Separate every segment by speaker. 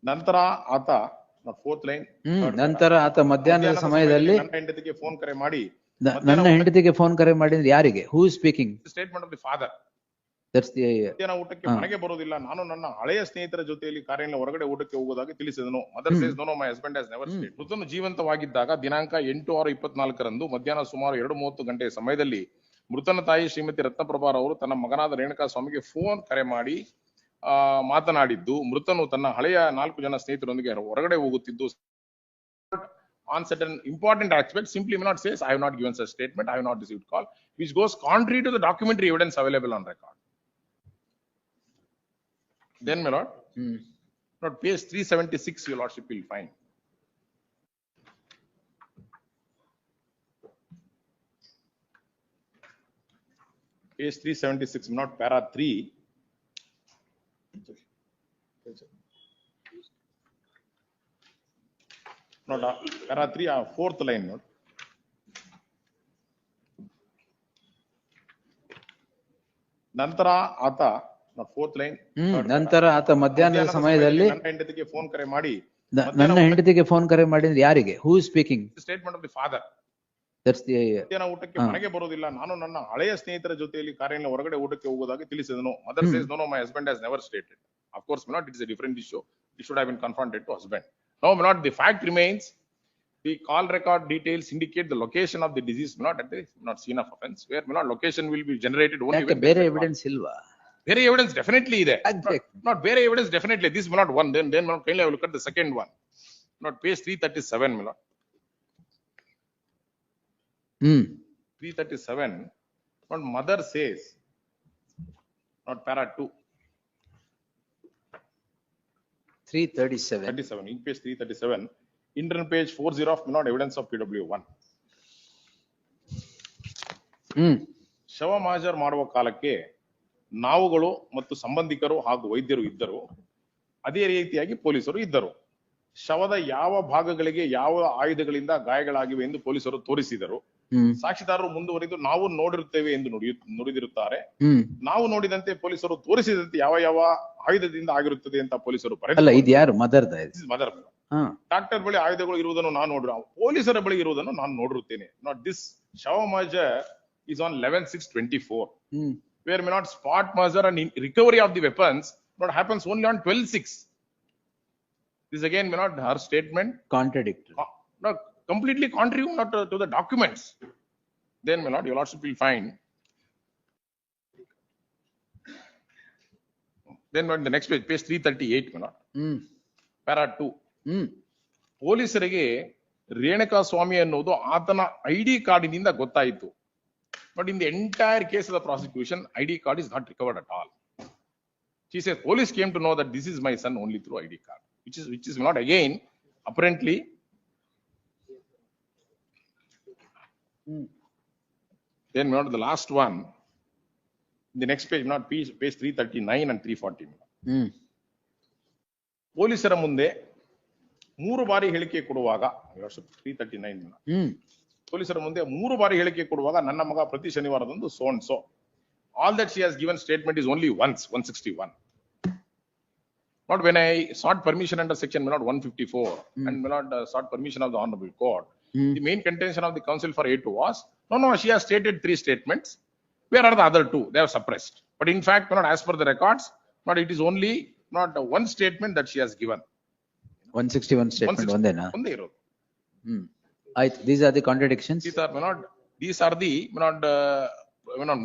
Speaker 1: ನಂತರ ಆತ fourth line
Speaker 2: ನಂತರ ಆತ ಮಧ್ಯಾಹ್ನದ ಸಮಯದಲ್ಲಿ
Speaker 1: ನನ್ನ ಹೆಂಡತಿಗೆ ಫೋನ್ ಕರೆ ಮಾಡಿ
Speaker 2: ಯಾರಿಗೆ? Who speaking?
Speaker 1: Statement of the father.
Speaker 2: That's the
Speaker 1: ಮಧ್ಯಾಹ್ನ ಊಟಕ್ಕೆ ಮನೆಗೆ ಬರೋದಿಲ್ಲ, ನಾನು ನನ್ನ ಹಳೆಯ ಸ್ನೇಹಿತರ ಜೊತೆಯಲ್ಲಿ ಕಾರಿನ ಹೊರಗಡೆ ಊಟಕ್ಕೆ ಹೋಗೋದಾಗಿ ತಿಳಿಸಿದನು. Mother says no, my husband has never stayed. ಮೃತನು ಜೀವಂತವಾಗಿದ್ದಾಗ ದಿನಾಂಕ 8/6/24 ಮಧ್ಯಾಹ್ನ ಸುಮಾರು 2:30 ಗಂಟೆಯ ಸಮಯದಲ್ಲಿ ಮೃತನ ತಾಯಿ ಶ್ರೀಮತಿ ರತ್ನಪ್ರಭಾರ್ ಅವರು ತನ್ನ ಮಗನಾದ ರೇಣುಕಾ ಸ್ವಾಮಿಗೆ ಫೋನ್ ಕರೆ ಮಾಡಿ ಮಾತನಾಡಿದ್ದು, ಮೃತನು ತನ್ನ ಹಳೆಯ 4 ಜನ ಸ್ನೇಹಿತರೊಂದಿಗೆ ಹೊರಗಡೆ ಹೋಗುತ್ತಿದ್ದು on certain important aspects simply may not says I have not given such statement, I have not received call, which goes contrary to the documentary evidence available on record. Then my lord, not page 376 your lordship will find. Page 376, not para 3. Not para 3, fourth line. Note. ನಂತರ ಆತ fourth line
Speaker 2: ನಂತರ ಆತ ಮಧ್ಯಾಹ್ನದ ಸಮಯದಲ್ಲಿ
Speaker 1: ನನ್ನ ಹೆಂಡತಿಗೆ phone ಕರೆ ಮಾಡಿ
Speaker 2: ಯಾರಿಗೆ? Who speaking?
Speaker 1: Statement of the father.
Speaker 2: That's the
Speaker 1: ಮಧ್ಯಾಹ್ನ ಊಟಕ್ಕೆ ಮನೆಗೆ ಬರೋದಿಲ್ಲ, ನಾನು ನನ್ನ ಹಳೆಯ ಸ್ನೇಹಿತರ ಜೊತೆಯಲ್ಲಿ ಕಾರಿನ ಹೊರಗಡೆ ಊಟಕ್ಕೆ ಹೋಗೋದಾಗಿ ತಿಳಿಸಿದನು. Mother says no, my husband has never stated. Of course, my lord, it is a different issue. It should have been confronted to husband. No, my lord, the fact remains. The call record details indicate the location of the deceased, not at the scene of offense, where my lord location will be generated only when
Speaker 2: ಬೇರೆ evidence ಇಲ್ವಾ?
Speaker 1: ಬೇರೆ evidence definitely ಇದೆ. Not ಬೇರೆ evidence definitely. This my lord one. Then my lord kindly I will look at the second one. Not page 337, my lord. 337. Not mother says. Not para 2.
Speaker 2: 337.
Speaker 1: In page 337. Internal page 40 of my lord evidence of PW1. ಶವ ಮಹಜರ್ ಮಾಡುವ ಕಾಲಕ್ಕೆ ನಾವುಗಳು ಮತ್ತು ಸಂಬಂಧಿಕರು ಹಾಗೂ ವೈದ್ಯರು ಇದ್ದರು. ಅದೇ ರೀತಿಯಾಗಿ ಪೊಲೀಸರು ಇದ್ದರು. ಶವದ ಯಾವ ಭಾಗಗಳಿಗೆ ಯಾವ ಆಯುಧಗಳಿಂದ ಗಾಯಗಳಾಗಿವೆ ಎಂದು ಪೊಲೀಸರು ತೋರಿಸಿದರು. ಸಾಕ್ಷಿದಾರರು ಮುಂದುವರಿದು ನಾವು ನೋಡಿರುತ್ತೇವೆ ಎಂದು ನುಡಿದಿರುತ್ತಾರೆ. ನಾವು ನೋಡಿದಂತೆ ಪೊಲೀಸರು ತೋರಿಸಿದಂತೆ ಯಾವ ಯಾವ ಆಯುಧದಿಂದ ಆಗಿರುತ್ತದೆ ಅಂತ ಪೊಲೀಸರು
Speaker 2: ಮದರ್
Speaker 1: ಡಾಕ್ಟರ್ ಬಳಿ ಆಯುಧಗಳು ಇರುವುದನ್ನು ನಾನು ನೋಡಿರ, ಪೊಲೀಸರ ಬಳಿ ಇರುವುದನ್ನು ನಾನು ನೋಡಿರುತ್ತೇನೆ. ನಾಟ್ ದಿಸ್ ಶವ ಮಹಜರ್ is on 11/6/24, where may not spot measure and recovery of the weapons not happens only on 12/6. This again may not her statement
Speaker 2: contradictory,
Speaker 1: not completely contrary not to the documents. Then may not your lordship will find. Then on the next page 338 may not para 2. ಪೊಲೀಸರಿಗೆ ರೇಣುಕಾ ಸ್ವಾಮಿ ಅನ್ನೋದು ಆತನ ID ಕಾರ್ಡಿನಿಂದ ಗೊತ್ತಾಯಿತು. But in the entire case of the prosecution, ID card is not recovered at all. She says police came to know that this is my son only through ID card, which is not again apparently. Then not the last one. The next page, not page 339 and 340. ಪೊಲೀಸರ ಮುಂದೆ 3 ಬಾರಿ ಹೇಳಿಕೆ ಕೊಡುವಾಗ 339 ಪೊಲೀಸರ ಮುಂದೆ 3 ಬಾರಿ ಹೇಳಿಕೆ ಕೊಡುವಾಗ ನನ್ನ ಮಗ ಪ್ರತಿ ಶನಿವಾರದಂದು so and so. All that she has given statement is only once, 161. Not when I sought permission under section 154 and sought permission of the honorable court. The main contention of the counsel for A2 was, no, she has stated 3 statements. Where are the other 2? They have suppressed. But in fact, as per the records, it is only not one statement that she has given.
Speaker 2: 161 statement ondena. These are the contradictions.
Speaker 1: These are the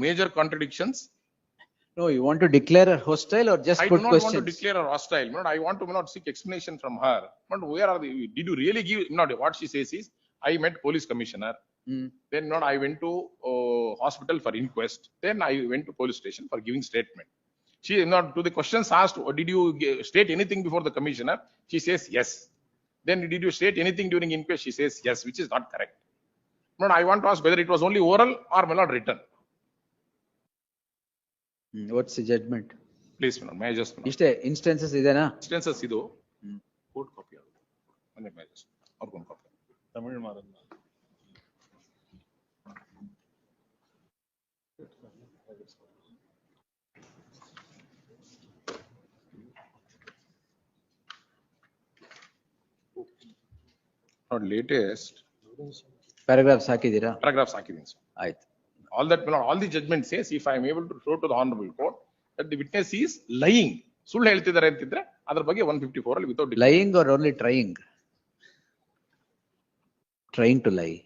Speaker 1: major contradictions.
Speaker 2: No, you want to declare her hostile or just put questions? I do not
Speaker 1: want to declare her hostile. I want to seek explanation from her. Where are the? Did you really give? What she says is, I met police commissioner. Then I went to hospital for inquest. Then I went to police station for giving statement. She to the questions asked, did you state anything before the commissioner? She says yes. Then did you state anything during inquest? She says yes, which is not correct. I want to ask whether it was only oral or not written.
Speaker 2: What's the judgment?
Speaker 1: Please, may I just
Speaker 2: instances idena?
Speaker 1: Instances idu court copy adu may just orgon copy Tamil maradna Not latest
Speaker 2: Paragraphs ಹಾಕಿದ್ದೀರಾ?
Speaker 1: paragraphs ಹಾಕಿದೀನಿ sir.
Speaker 2: ಆಯ್ತು.
Speaker 1: All that, my lord, all the judgment says, if I am able to show to the honorable court that the witness is lying, ಸುಳ್ಳು ಹೇಳ್ತಿದ್ದಾರೆ ಅಂತಿದ್ರೆ ಅದ್ರ ಬಗ್ಗೆ 154 ಅಲ್ಲಿ without
Speaker 2: Lying or only trying? Trying to lie.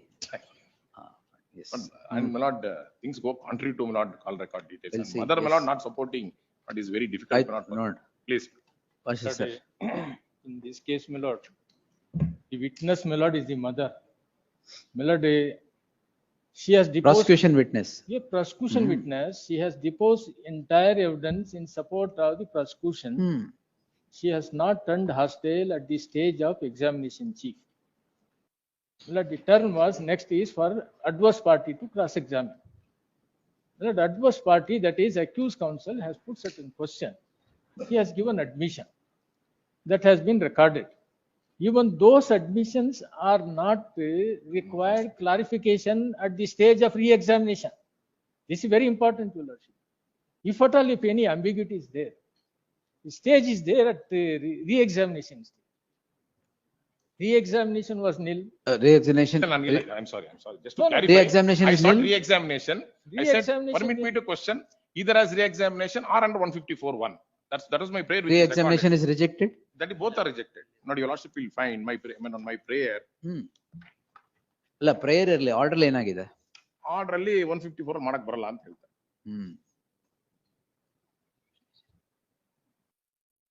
Speaker 2: Yes.
Speaker 1: And my lord, things go contrary to my lord call record details.
Speaker 2: We'll
Speaker 1: And
Speaker 2: see,
Speaker 1: mother, my
Speaker 2: yes.
Speaker 1: lord, not supporting, but is very difficult.
Speaker 2: I-
Speaker 1: my lord.
Speaker 2: Not.
Speaker 1: Please.
Speaker 2: Pasha sir.
Speaker 3: In this case, my lord, the witness, my lord, is the mother. My lord, she has deposed.
Speaker 2: Prosecution witness.
Speaker 3: Yeah, prosecution witness, she has deposed entire evidence in support of the prosecution. She has not turned hostile at the stage of examination chief. My lord, the term was next is for adverse party to cross-examine. My lord, adverse party, that is accused counsel, has put certain question. He has given admission that has been recorded. Even those admissions are not required clarification at the stage of re-examination. This is very important, Your Lordship. If at all, if any ambiguity is there, the stage is there at the re-examination stage. Re-examination was nil.
Speaker 2: Re-examination.
Speaker 1: I'm sorry. Just
Speaker 3: No,
Speaker 1: to
Speaker 3: no.
Speaker 1: clarify.
Speaker 2: Re-examination
Speaker 1: I
Speaker 2: is
Speaker 1: sought
Speaker 2: nil?
Speaker 1: re-examination. I said,
Speaker 3: Re-examination
Speaker 1: permit me
Speaker 3: is-
Speaker 1: to question either as re-examination or under 154(1). That was my prayer. which is
Speaker 2: Re-examination
Speaker 1: recorded.
Speaker 2: is rejected?
Speaker 1: That is both are rejected. Not your lordship will find my prayer, I mean on my prayer.
Speaker 2: ಅಲ್ಲ prayer ಇರ್ಲಿ, order ಏನಾಗಿದೆ?
Speaker 1: Order ಅಲ್ಲಿ 154 ಮಾಡಕ್ ಬರಲ್ಲ ಅಂತ ಹೇಳ್ತಾರೆ.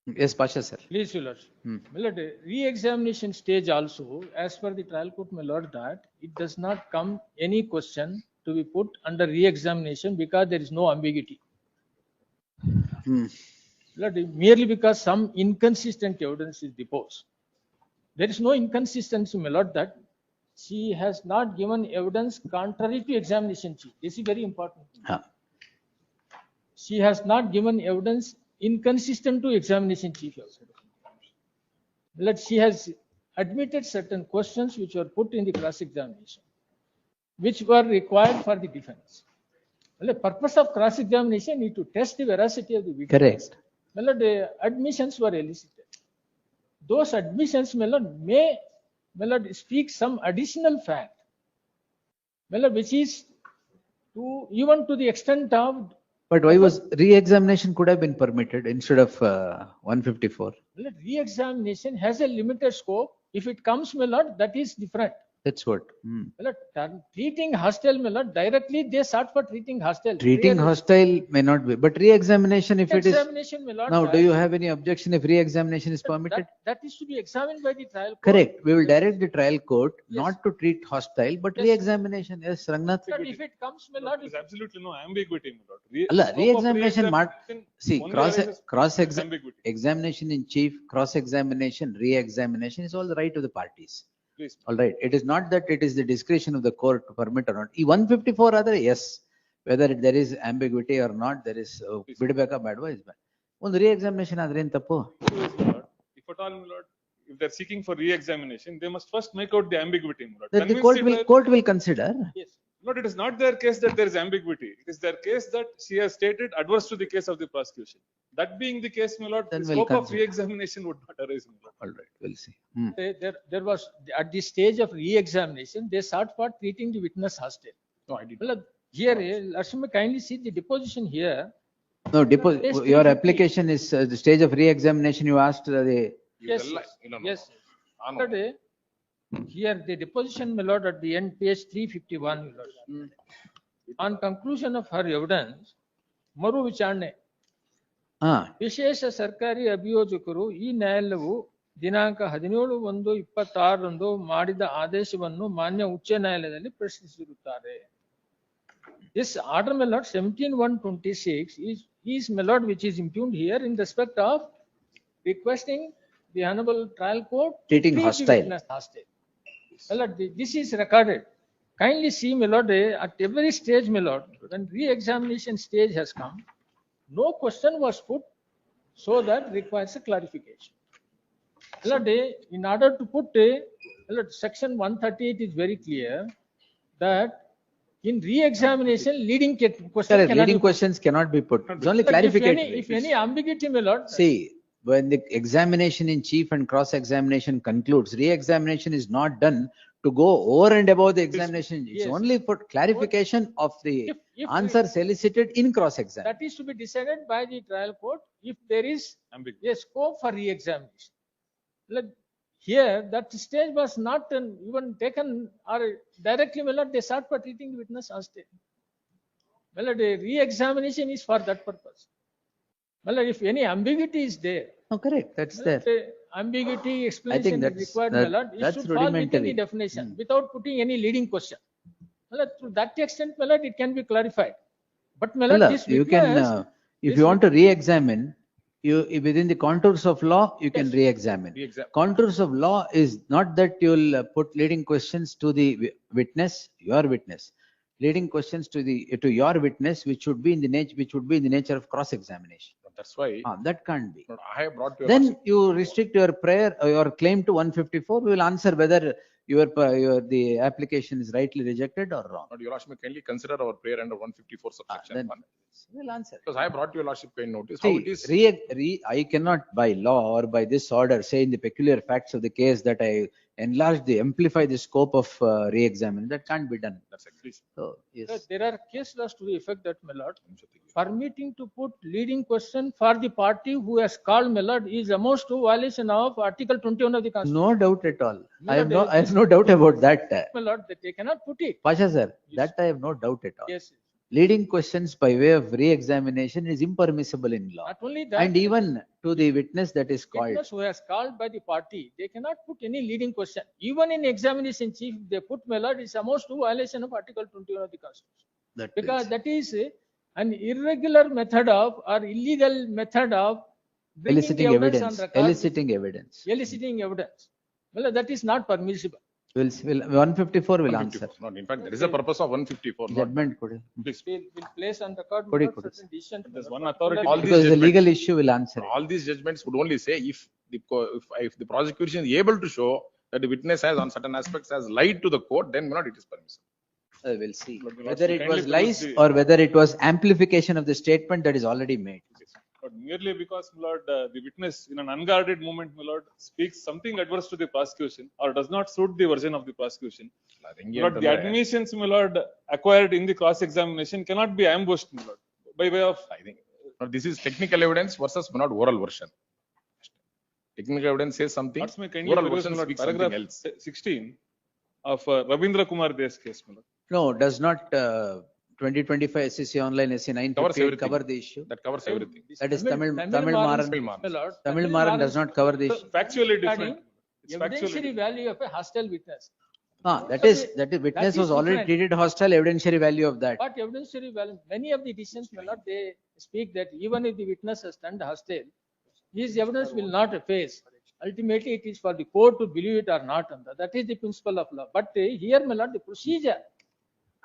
Speaker 2: Yes, Pasha sir.
Speaker 3: Please, Your Lordship. My lord, re-examination stage also, as per the trial court, my lord, that it does not come any question to be put under re-examination because there is no ambiguity. Lord, merely because some inconsistent evidence is deposed. There is no inconsistency, my lord, that she has not given evidence contrary to examination chief. This is very important.
Speaker 2: ಹಾ.
Speaker 3: She has not given evidence inconsistent to examination chief also. Let she has admitted certain questions which were put in the cross examination, which were required for the defense. Well, the purpose of cross examination is to test the veracity of the witness.
Speaker 2: Correct.
Speaker 3: Well, the admissions were elicited. Those admissions, my lord, may speak some additional fact, which is to even to the extent of.
Speaker 2: But why was re-examination could have been permitted instead of 154?
Speaker 3: Well, re-examination has a limited scope. If it comes, my lord, that is different.
Speaker 2: That's what.
Speaker 3: Well, treating hostile, my lord, directly they sought for treating hostile.
Speaker 2: Treating hostile may not be, but re-examination if it is.
Speaker 3: Examination, my lord.
Speaker 2: Now, do you have any objection if re-examination is permitted?
Speaker 3: That is to be examined by the trial court.
Speaker 2: Correct. We will direct the trial court
Speaker 3: Yes.
Speaker 2: not to treat hostile, but
Speaker 3: Yes.
Speaker 2: re-examination. Yes, Rangnath.
Speaker 3: But if it comes, my lord,
Speaker 4: There is absolutely no ambiguity, my lord.
Speaker 2: ಅಲ್ಲ,
Speaker 4: Scope of
Speaker 2: re-examination
Speaker 4: re-examination
Speaker 2: see,
Speaker 4: only
Speaker 2: cross
Speaker 4: arises ambiguity.
Speaker 2: examination in chief, cross-examination, re-examination is all the right of the parties.
Speaker 4: Please.
Speaker 2: All right. It is not that it is the discretion of the court to permit or not. ಈ 154 ಆದ್ರೆ yes, whether there is ambiguity or not, there is ಬಿಡಬೇಕಾ ಬೇಡವಾ is bad. ಒಂದು re-examination ಆದ್ರೆ ಏನ್ ತಪ್ಪು?
Speaker 4: Please, my lord. If at all, my lord, if they're seeking for re-examination, they must first make out the ambiguity, my lord.
Speaker 2: That the
Speaker 4: Convince
Speaker 2: court will consider.
Speaker 3: yes.
Speaker 4: Lord, it is not their case that there is ambiguity. It is their case that she has stated adverse to the case of the prosecution. That being the case, my lord,
Speaker 2: Then
Speaker 4: the
Speaker 2: we'll
Speaker 4: scope of
Speaker 2: consider.
Speaker 4: re-examination would not arise, my lord.
Speaker 2: All right, we'll see.
Speaker 3: There was, at the stage of re-examination, they sought for treating the witness hostile.
Speaker 1: No, I did.
Speaker 3: Well, here, Lakshmi, kindly see the deposition here.
Speaker 2: No,
Speaker 3: Yes,
Speaker 2: your
Speaker 3: 350.
Speaker 2: application is the stage of re-examination. You asked the,
Speaker 3: Yes,
Speaker 1: ಇವೆಲ್ಲ- ಇಲ್ಲ, no,
Speaker 3: yes.
Speaker 1: ನಾನು-
Speaker 3: But, here, the deposition, my lord, at the end, page 351, my lord. On conclusion of her evidence, ಮರು ವಿಚಾರಣೆ ವಿಶೇಷ ಸರ್ಕಾರಿ ಅಭಿಯೋಜಕರು ಈ ನ್ಯಾಯಾಲಯವು ದಿನಾಂಕ 17/1/26 ಮಾಡಿದ ಆದೇಶವನ್ನು ಮಾನ್ಯ ಉಚ್ಚ ನ್ಯಾಯಾಲಯದಲ್ಲಿ ಪ್ರಶ್ನಿಸಿರುತ್ತಾರೆ. This order, my lord, 17/1/26 is, my lord, which is impugned here in respect of requesting the honorable trial court
Speaker 2: Treating
Speaker 3: treat the
Speaker 2: hostile.
Speaker 3: witness hostile. My lord, this is recorded. Kindly see, my lord, at every stage, my lord, when re-examination stage has come, no question was put, so that requires a clarification. My lord, in order to put, my lord, section 138 is very clear that in re-examination, leading question
Speaker 2: correct,
Speaker 3: cannot
Speaker 2: leading
Speaker 3: be put.
Speaker 2: questions cannot be put. It's only
Speaker 3: But
Speaker 2: clarificatory.
Speaker 3: If any ambiguity, my lord.
Speaker 2: See, when the examination in chief and cross-examination concludes, re-examination is not done to go over and above the examination. It's
Speaker 3: Yes.
Speaker 2: only for clarification of the
Speaker 3: If
Speaker 2: answers elicited in cross-exam.
Speaker 3: that is to be decided by the trial court if there is
Speaker 4: Ambiguity.
Speaker 3: a scope for re-examination. Like here, that stage was not even taken or directly, my lord, they start for treating the witness hostile. My lord, a re-examination is for that purpose. My lord, if any ambiguity is there,
Speaker 2: No, correct, that's
Speaker 3: my
Speaker 2: there.
Speaker 3: lord, ambiguity explanation is
Speaker 2: that's-
Speaker 3: required,
Speaker 2: that-
Speaker 3: my lord. It
Speaker 2: that's
Speaker 3: should fall within the
Speaker 2: rudimentary.
Speaker 3: definition without putting any leading question. My lord, to that extent, my lord, it can be clarified. But my lord,
Speaker 2: Well,
Speaker 3: this
Speaker 2: you can,
Speaker 3: witness,
Speaker 2: if
Speaker 3: this
Speaker 2: you want to re-examine, within the contours of law, you can
Speaker 3: Yes.
Speaker 2: re-examine.
Speaker 1: Re-examine.
Speaker 2: Contours of law is not that you'll put leading questions to the witness, your witness. Leading questions to your witness, which would be in the nature of cross-examination.
Speaker 1: That's why
Speaker 2: That can't be.
Speaker 1: I have brought to your
Speaker 2: Then
Speaker 1: lordship-
Speaker 2: you restrict your prayer, your claim to 154, we will answer whether the application is rightly rejected or wrong.
Speaker 1: Your lordship may kindly consider our prayer under 154 subsection
Speaker 2: Then
Speaker 1: 1.
Speaker 2: we'll answer.
Speaker 1: Because I have brought to your lordship kind notice how it
Speaker 2: See,
Speaker 1: is.
Speaker 2: I cannot by law or by this order say in the peculiar facts of the case that I amplify the scope of re-examine. That can't be done.
Speaker 1: That's exactly.
Speaker 2: So, yes.
Speaker 3: there are case laws to the effect that, my lord, permitting to put leading question for the party who has called, my lord, is amounts to violation of Article 21 of the Constitution.
Speaker 2: No doubt at all. I have
Speaker 3: Lord,
Speaker 2: I have no doubt about that.
Speaker 3: My lord, that they cannot put it.
Speaker 2: Pasha sir, that I have no doubt at all.
Speaker 3: Yes.
Speaker 2: Leading questions by way of re-examination is impermissible in law.
Speaker 3: Not only that.
Speaker 2: And even to the witness that is called.
Speaker 3: Witness who has called by the party, they cannot put any leading question. Even in examination chief, they put, my lord, is amounts to violation of Article 21 of the Constitution.
Speaker 2: That
Speaker 3: Because
Speaker 2: is
Speaker 3: that is an irregular method of or illegal method of bringing
Speaker 2: eliciting
Speaker 3: the
Speaker 2: evidence,
Speaker 3: on record,
Speaker 2: eliciting evidence.
Speaker 3: eliciting evidence. Well, that is not permissible.
Speaker 2: 154 will answer.
Speaker 1: 154. No, in fact, that is the purpose of 154. not-
Speaker 2: Judgment could.
Speaker 3: We'll place on record
Speaker 2: Kodi,
Speaker 3: my lord,
Speaker 2: kodi.
Speaker 3: certain decision.
Speaker 4: There's one authority.
Speaker 1: All these
Speaker 2: Because the
Speaker 1: judgments-
Speaker 2: legal issue will answer it.
Speaker 1: All these judgments would only say if the prosecution is able to show that the witness has on certain aspects has lied to the court, then not it is permissible.
Speaker 2: We'll see.
Speaker 4: But the
Speaker 2: Whether
Speaker 4: lordship
Speaker 2: it was
Speaker 4: kindly
Speaker 2: lies
Speaker 4: produce
Speaker 2: or whether it was amplification of the statement that is already made.
Speaker 4: But merely because, my lord, the witness in an unguarded moment, my lord, speaks something adverse to the prosecution or does not suit the version of the prosecution. My lord, the admissions, my lord, acquired in the cross-examination cannot be ambushed, my lord, by way of.
Speaker 1: I think now this is technical evidence versus not oral version. Technical evidence says something,
Speaker 4: Lords may kindly
Speaker 1: oral
Speaker 4: peruse,
Speaker 1: version
Speaker 4: my lord,
Speaker 1: speaks something
Speaker 4: paragraph
Speaker 1: else.
Speaker 4: 16 of Ravindra Kumar De's case, my lord.
Speaker 2: No, does not 2025 SEC online SC
Speaker 1: Covers
Speaker 2: 958
Speaker 1: everything.
Speaker 2: cover the issue?
Speaker 1: That covers everything.
Speaker 2: That is Tamil Maran.
Speaker 1: Tamil Maran.
Speaker 3: My lord,
Speaker 2: Tamil Maran does not cover the issue.
Speaker 4: Factually different.
Speaker 3: Regarding
Speaker 4: It's factually
Speaker 3: evidentiary
Speaker 4: different.
Speaker 3: value of a hostile witness.
Speaker 2: That is witness
Speaker 3: is
Speaker 2: was already
Speaker 3: different.
Speaker 2: treated hostile, evidentiary value of that.
Speaker 3: But evidentiary value, many of the decisions, my lord, they speak that even if the witness has turned hostile, his evidence will not efface. Ultimately, it is for the court to believe it or not. And that is the principle of law. But here, my lord, the procedure,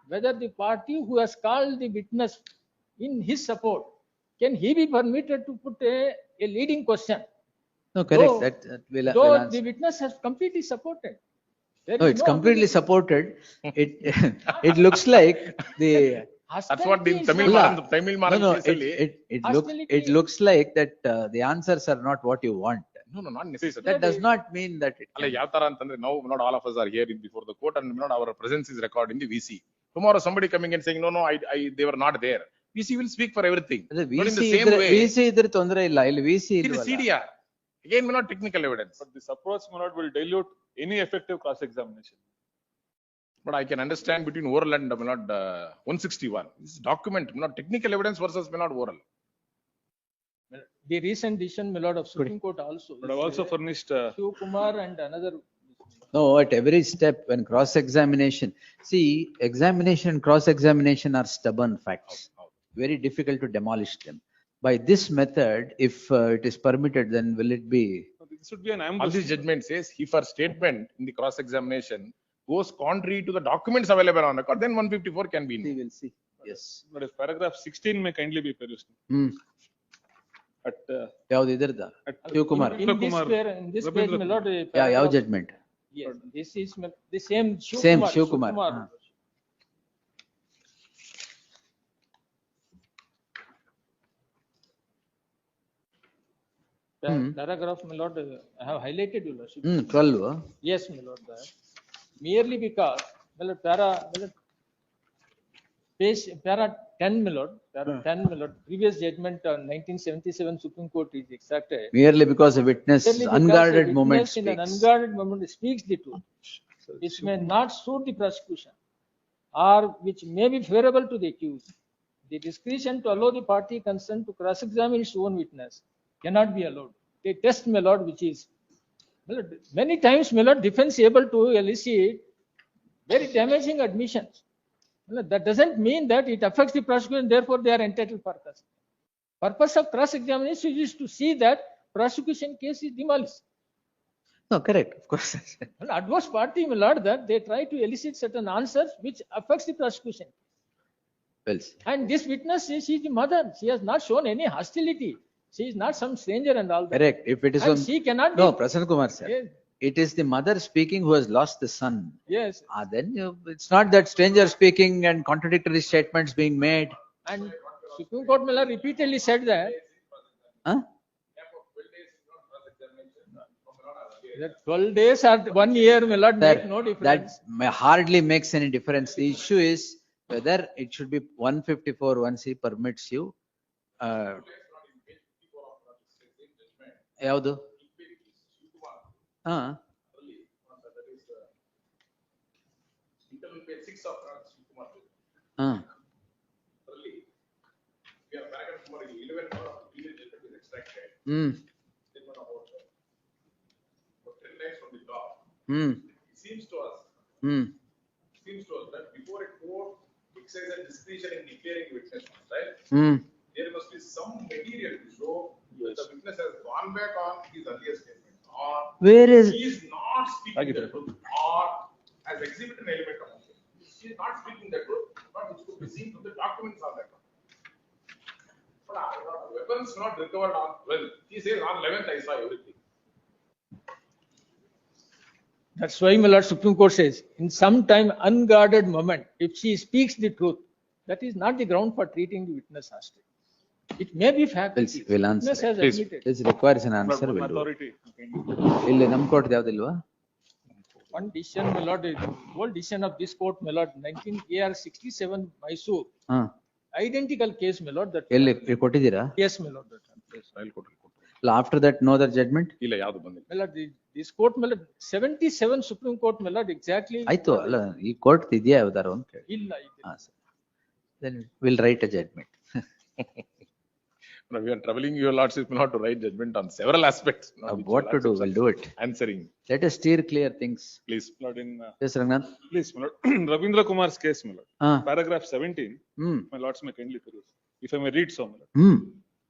Speaker 3: whether the party who has called the witness in his support, can he be permitted to put a leading question?
Speaker 2: No, correct,
Speaker 3: Though-
Speaker 2: that will
Speaker 3: Though the
Speaker 2: answer.
Speaker 3: witness has completely supported. There
Speaker 2: No,
Speaker 3: is
Speaker 2: it's
Speaker 3: no
Speaker 2: completely
Speaker 3: ambiguity.
Speaker 2: supported. It looks like the.
Speaker 1: That's what the
Speaker 3: Hostility is
Speaker 1: Tamil
Speaker 3: not-
Speaker 1: Maran, Tamil
Speaker 2: No,
Speaker 1: Maran
Speaker 2: no,
Speaker 1: case only-
Speaker 3: Hostility-
Speaker 2: it looks like that the answers are not what you want.
Speaker 1: No, not necessarily.
Speaker 2: That does not mean that it.
Speaker 1: ಅಲ್ಲ ಯಾವ ತರ ಅಂತಂದ್ರೆ now not all of us are here in before the court and not our presence is recorded in the VC. Tomorrow somebody coming and saying no, they were not there. VC will speak for everything.
Speaker 2: ಅದೇ
Speaker 1: But in the
Speaker 2: VC
Speaker 1: same
Speaker 2: ಇದ್ರೆ
Speaker 1: way,
Speaker 2: VC ಇದ್ರೆ ತೊಂದರೆ ಇಲ್ಲ ಇಲ್ಲಿ VC
Speaker 1: it is
Speaker 2: ಇಲ್ವಲ್ಲ.
Speaker 1: CDR. Again, not technical evidence.
Speaker 4: But this approach, my lord, will dilute any effective cross-examination.
Speaker 1: But I can understand between oral and not 161. This is document, not technical evidence versus not oral.
Speaker 3: The recent decision, my lord, of Supreme Court also.
Speaker 4: But I've also furnished,
Speaker 3: Shiv Kumar and another.
Speaker 2: No, at every step when cross-examination, see, examination and cross-examination are stubborn facts. Very difficult to demolish them. By this method, if it is permitted, then will it be?
Speaker 4: this should be an
Speaker 1: All
Speaker 4: ambush.
Speaker 1: this judgment says if a statement in the cross-examination goes contrary to the documents available on record, then 154 can be.
Speaker 2: We will see. Yes.
Speaker 4: But if paragraph 16 may kindly be perused. At,
Speaker 2: ಯಾವ್ದು ಇದ್ರದ?
Speaker 4: at
Speaker 2: Shivakumar.
Speaker 3: In this
Speaker 4: Kumar,
Speaker 3: pair, in this page,
Speaker 4: Rabindra
Speaker 3: my lord. a
Speaker 2: ಯಾವ
Speaker 3: paragraph-
Speaker 2: judgment?
Speaker 3: Yes, this is the same.
Speaker 2: Same
Speaker 3: Shiv
Speaker 2: Shiv Kumar.
Speaker 3: Kumar. Paragraph, my lord, I have highlighted, your lordship.
Speaker 2: 12.
Speaker 3: Yes, my lord, that merely because, my lord, para 10, my lord, para 10, my lord, previous judgment on 1977 Supreme Court is extracted.
Speaker 2: Merely because a witness,
Speaker 3: Merely because a
Speaker 2: unguarded moment
Speaker 3: witness in an
Speaker 2: speaks.
Speaker 3: unguarded moment speaks the truth, which may not suit the prosecution, or which may be favorable to the accused. The discretion to allow the party concerned to cross-examine its own witness cannot be allowed. A test, my lord, which is, my lord, many times, my lord, defense able to elicit very damaging admissions. My lord, that doesn't mean that it affects the prosecution, therefore they are entitled for custody. Purpose of cross-examination is to see that prosecution case is demolished.
Speaker 2: No, correct, of course.
Speaker 3: Well, adverse party, my lord, that they try to elicit certain answers which affects the prosecution.
Speaker 2: Well said.
Speaker 3: And this witness, she is the mother. She has not shown any hostility. She is not some stranger and all that.
Speaker 2: Correct. If it is
Speaker 3: And
Speaker 2: on,
Speaker 3: she cannot
Speaker 2: no,
Speaker 3: be.
Speaker 2: Prasanna Kumar sir.
Speaker 3: Yes.
Speaker 2: It is the mother speaking who has lost the son.
Speaker 3: Yes.
Speaker 2: Then it's not that stranger speaking and contradictory statements being made.
Speaker 3: And Supreme Court, my lord, repeatedly said that.
Speaker 2: Huh?
Speaker 3: That 12 days or 1 year, my lord, make no
Speaker 2: That
Speaker 3: difference.
Speaker 2: hardly makes any difference. The issue is whether it should be 154 1C permits you. ಯಾವುದು?
Speaker 1: Internal page 6 of Kumar. Paragraph number 11 of the previous judgment is extracted. Statement about 10 lines from the top. It seems to us that before a court exercises discretion in declaring witness, right? There must be some material to show that the witness has gone back on his earlier statement, or
Speaker 2: Where is?
Speaker 1: he is not speaking the truth, or has exhibited an element of it. He is not speaking the truth, but which could be seen from the documents on that. But weapons not recovered on 12th. He says on 11th I saw everything.
Speaker 3: That's why, my lord, Supreme Court says, in some time unguarded moment, if she speaks the truth, that is not the ground for treating the witness hostage. It may be fact.
Speaker 2: We'll answer.
Speaker 3: Witness has
Speaker 4: Please.
Speaker 3: admitted.
Speaker 2: This requires an answer.
Speaker 4: One
Speaker 2: We'll do it.
Speaker 4: authority.
Speaker 2: ಇಲ್ಲಿ ನಮ್ court ಯಾವ್ದಿಲ್ವಾ?
Speaker 3: One decision, my lord, whole decision of this court, my lord, 19 AR 67 Mysore, identical case, my lord. That
Speaker 2: ಎಲ್ಲಿ ಕೊಟ್ಟಿದ್ದೀರಾ?
Speaker 3: yes, my lord.
Speaker 2: After that, no other judgment?
Speaker 1: ಇಲ್ಲ ಯಾವುದು ಬಂದಿಲ್ಲ.
Speaker 3: My lord, this court, my lord, 77 Supreme Court, my lord, exactly.
Speaker 2: ಆಯ್ತು ಅಲ್ಲ ಈ court ಇದೆಯಾ ಯಾವ್ದಾರು ಅಂತ ಕೇಳಿ.
Speaker 3: ಇಲ್ಲ, ಇಲ್ಲ.
Speaker 2: Then we'll write a judgment.
Speaker 1: No, we are troubling your lordship not to write judgment on several aspects.
Speaker 2: What to do? We'll do it.
Speaker 1: Answering.
Speaker 2: Let us steer clear things.
Speaker 1: Please.
Speaker 4: Lord, in
Speaker 2: Yes, Rangnath.
Speaker 4: please, my lord, Ravindra Kumar's case, my lord. Paragraph 17. My lords may kindly peruse. If I may read so, my lord.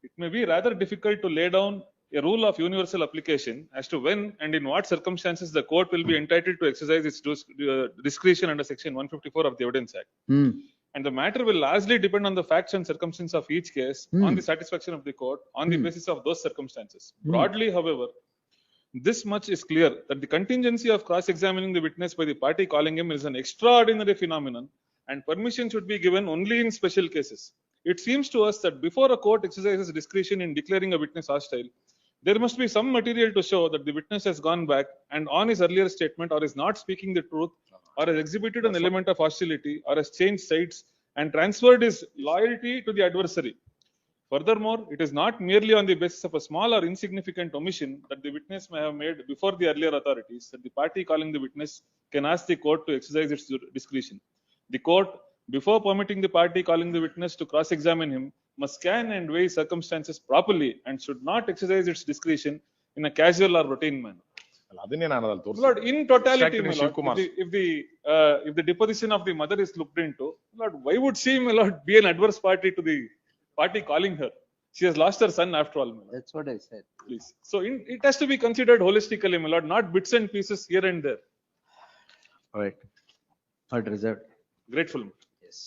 Speaker 4: It may be rather difficult to lay down a rule of universal application as to when and in what circumstances the court will be entitled to exercise its discretion under section 154 of the Evidence Act. And the matter will largely depend on the facts and circumstances of each case, on the satisfaction of the court, on the basis of those circumstances. Broadly, however, this much is clear that the contingency of cross-examining the witness by the party calling him is an extraordinary phenomenon, and permission should be given only in special cases. It seems to us that before a court exercises discretion in declaring a witness hostile, there must be some material to show that the witness has gone back and on his earlier statement or is not speaking the truth or has exhibited an element of hostility or has changed sides and transferred his loyalty to the adversary. Furthermore, it is not merely on the basis of a small or insignificant omission that the witness may have made before the earlier authorities that the party calling the witness can ask the court to exercise its discretion. The court, before permitting the party calling the witness to cross-examine him, must scan and weigh circumstances properly and should not exercise its discretion in a casual or routine manner.
Speaker 1: ಅದನ್ನೇ ನಾನು ಅದ್ರಲ್ಲಿ ತೋರಿಸ್ತೀನಿ.
Speaker 4: Lord, in totality, my lord,
Speaker 1: Shiv Kumar.
Speaker 4: if the deposition of the mother is looked into, Lord, why would she, my lord, be an adverse party to the party calling her? She has lost her son after all, my lord.
Speaker 2: That's what I said.
Speaker 4: Please. So it has to be considered holistically, my lord, not bits and pieces here and there.
Speaker 2: All right. Not reserved.
Speaker 4: Grateful.
Speaker 2: Yes.